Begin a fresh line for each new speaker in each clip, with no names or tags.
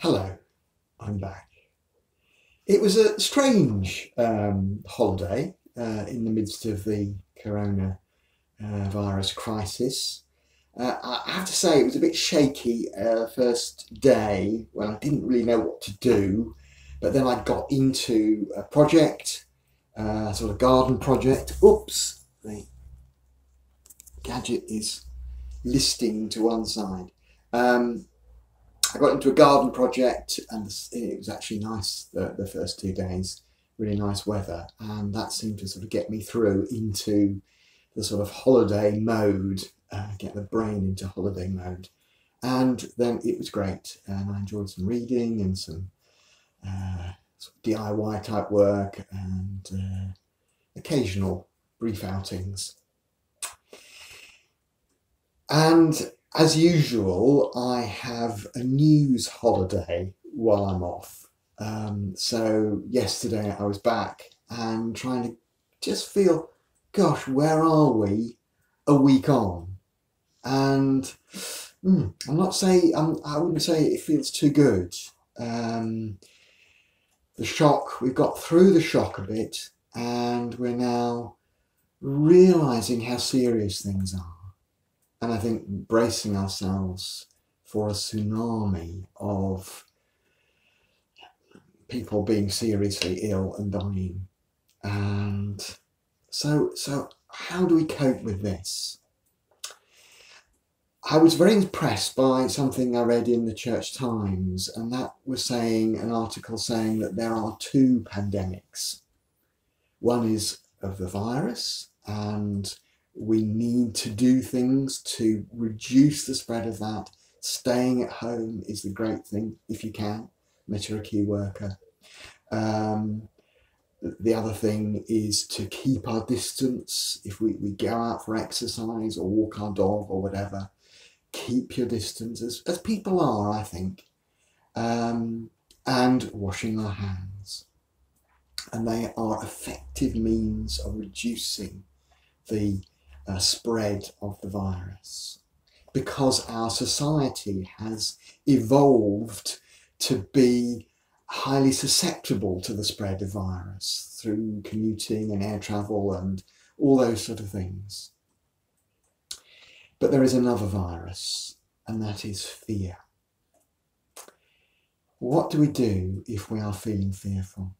Hello, I'm back. It was a strange holiday in the midst of the corona virus crisis. I have to say it was a bit shaky first day when I didn't really know what to do, but then I got into a project, sort of garden project. Oops, the gadget is listing to one side. I got into a garden project and it was actually nice the first 2 days, really nice weather, and that seemed to sort of get me through into the sort of holiday mode, get the brain into holiday mode. And then it was great, and I enjoyed some reading and some sort of DIY type work and occasional brief outings. And as usual, I have a news holiday while I'm off. So yesterday I was back and trying to just feel, gosh, where are we a week on? And I'm not saying, I wouldn't say it feels too good. The shock, we've got through the shock a bit, and we're now realising how serious things are. And I think bracing ourselves for a tsunami of people being seriously ill and dying. And so how do we cope with this? I was very impressed by something I read in the Church Times, and that was saying, an article saying that there are two pandemics. One is of the virus, and we need to do things to reduce the spread of that. Staying at home is the great thing, if you can, unless you're a key worker. The other thing is to keep our distance. If we go out for exercise or walk our dog or whatever, keep your distance, as people are, I think. And washing our hands. And they are effective means of reducing the spread of the virus, because our society has evolved to be highly susceptible to the spread of virus through commuting and air travel and all those sort of things. But there is another virus, and that is fear. What do we do if we are feeling fearful?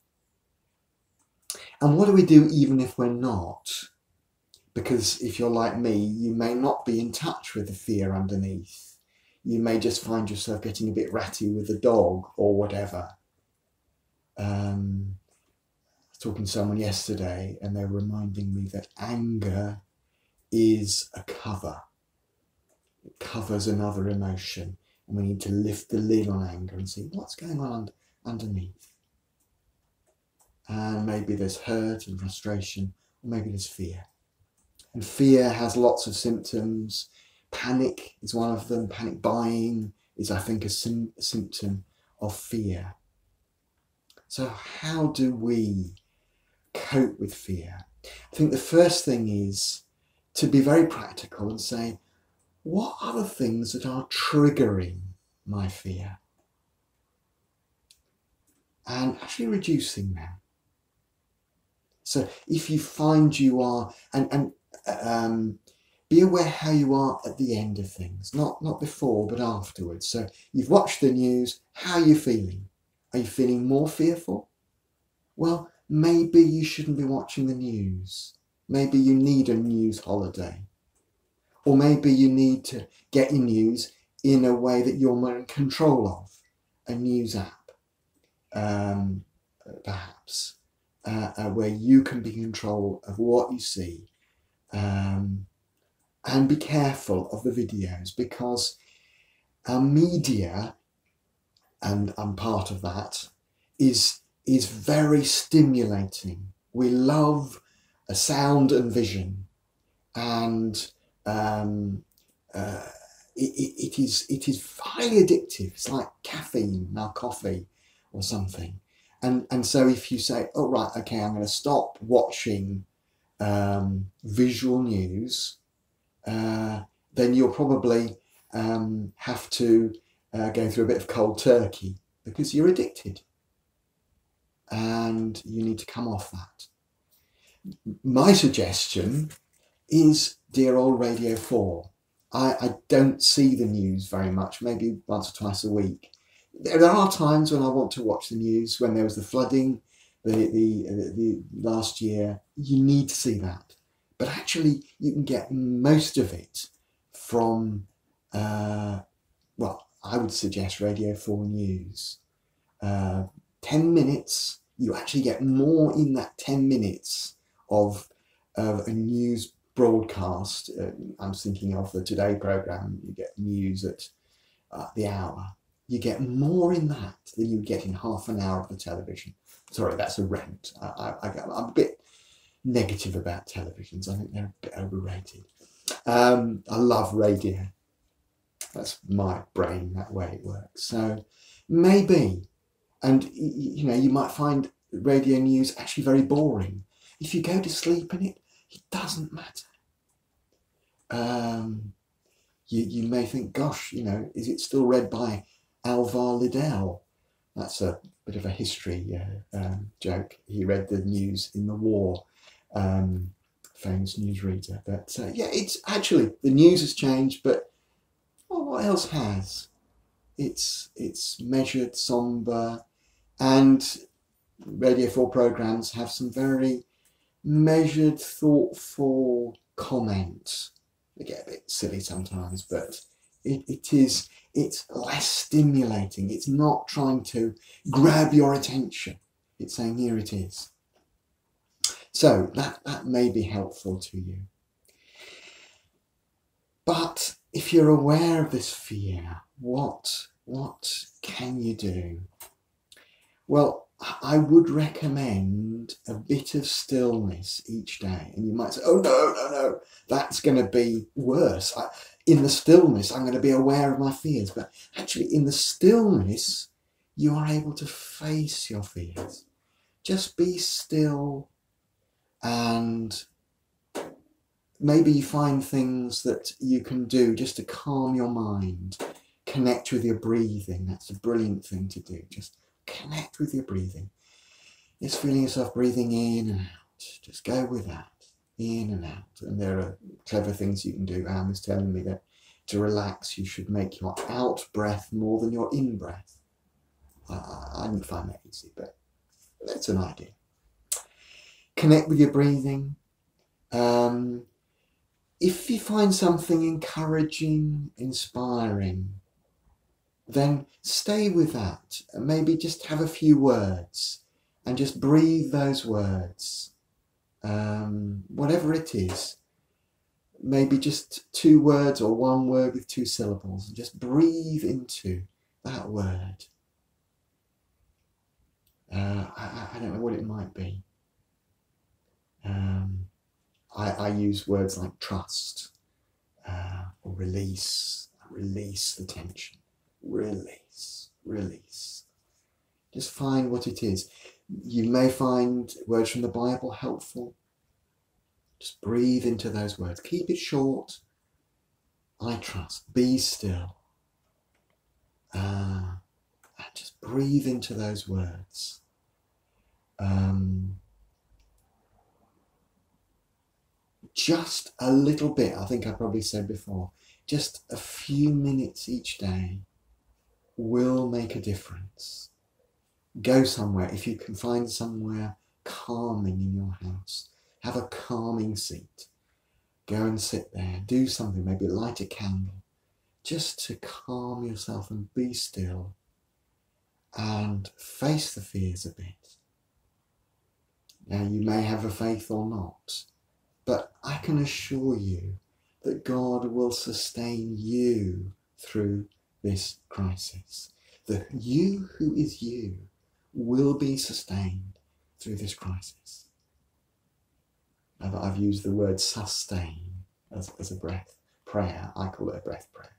And what do we do even if we're not? Because if you're like me, you may not be in touch with the fear underneath. You may just find yourself getting a bit ratty with the dog or whatever. I was talking to someone yesterday and they were reminding me that anger is a cover. It covers another emotion, and we need to lift the lid on anger and see what's going on underneath. And maybe there's hurt and frustration, or maybe there's fear. And fear has lots of symptoms. Panic is one of them. Panic buying is, I think, a symptom of fear. So how do we cope with fear? I think the first thing is to be very practical and say, what are the things that are triggering my fear? And actually reducing them. So if you find you are, and be aware how you are at the end of things, not before, but afterwards. So you've watched the news, how are you feeling? Are you feeling more fearful? Well, maybe you shouldn't be watching the news. Maybe you need a news holiday. Or maybe you need to get your news in a way that you're more in control of. A news app, perhaps, where you can be in control of what you see. And be careful of the videos, because our media, and I'm part of that, is very stimulating. We love a sound and vision, and it is highly addictive. It's like caffeine in our coffee or something. And so if you say, oh right, okay, I'm going to stop watching visual news, then you'll probably have to go through a bit of cold turkey. because you're addicted and you need to come off that. My suggestion is dear old Radio 4. I don't see the news very much, maybe once or twice a week. There are times when I want to watch the news, when there was the flooding, the last year. You need to see that. But actually, you can get most of it from, well, I would suggest Radio 4 News. 10 minutes, you actually get more in that 10 minutes of a news broadcast. I'm thinking of the Today programme. You get news at the hour. You get more in that than you get in half an hour of the television. Sorry, that's a rant. I'm a bit negative about televisions. I think they're a bit overrated. I love radio. That's my brain, that way it works. So maybe, and you know, you might find radio news actually very boring. If you go to sleep in it, it doesn't matter. You may think, gosh, you know, is it still read by Alvar Liddell? That's a bit of a history joke. He read the news in the war, famous newsreader. But yeah, it's actually, the news has changed, but well, what else has? It's measured, sombre, and Radio 4 programmes have some very measured, thoughtful comments. They get a bit silly sometimes, but it's less stimulating. It's not trying to grab your attention. It's saying, here it is. So that may be helpful to you. But if you're aware of this fear, what can you do? Well, I would recommend a bit of stillness each day. And you might say, oh, no, that's going to be worse. In the stillness, I'm going to be aware of my fears. But actually, in the stillness, you are able to face your fears. Just be still, and maybe you find things that you can do just to calm your mind. Connect with your breathing. That's a brilliant thing to do. Just connect with your breathing. Just feeling yourself breathing in and out. Just go with that. In and out. And there are clever things you can do. Anne was telling me that to relax, you should make your out breath more than your in breath. I didn't find that easy, but that's an idea. Connect with your breathing. If you find something encouraging, inspiring, then stay with that. Maybe just have a few words and just breathe those words. Whatever it is, maybe just 2 words or 1 word with 2 syllables, and just breathe into that word. I don't know what it might be. I use words like trust or release the tension. Release. Just find what it is. You may find words from the Bible helpful. Just breathe into those words. Keep it short. I trust. Be still. And just breathe into those words. Just a little bit, I think I probably said before, just a few minutes each day will make a difference. Go somewhere, if you can find somewhere calming in your house, have a calming seat. Go and sit there, do something, maybe light a candle, just to calm yourself and be still and face the fears a bit. Now, you may have a faith or not, but I can assure you that God will sustain you through this crisis. That you who is you will be sustained through this crisis. I've used the word sustain as a breath prayer. I call it a breath prayer.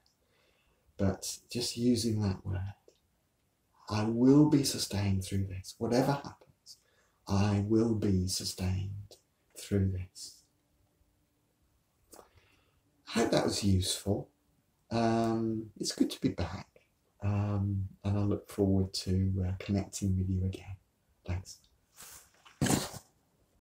But just using that word, I will be sustained through this. Whatever happens, I will be sustained through this. I hope that was useful. It's good to be back. and I look forward to connecting with you again. Thanks.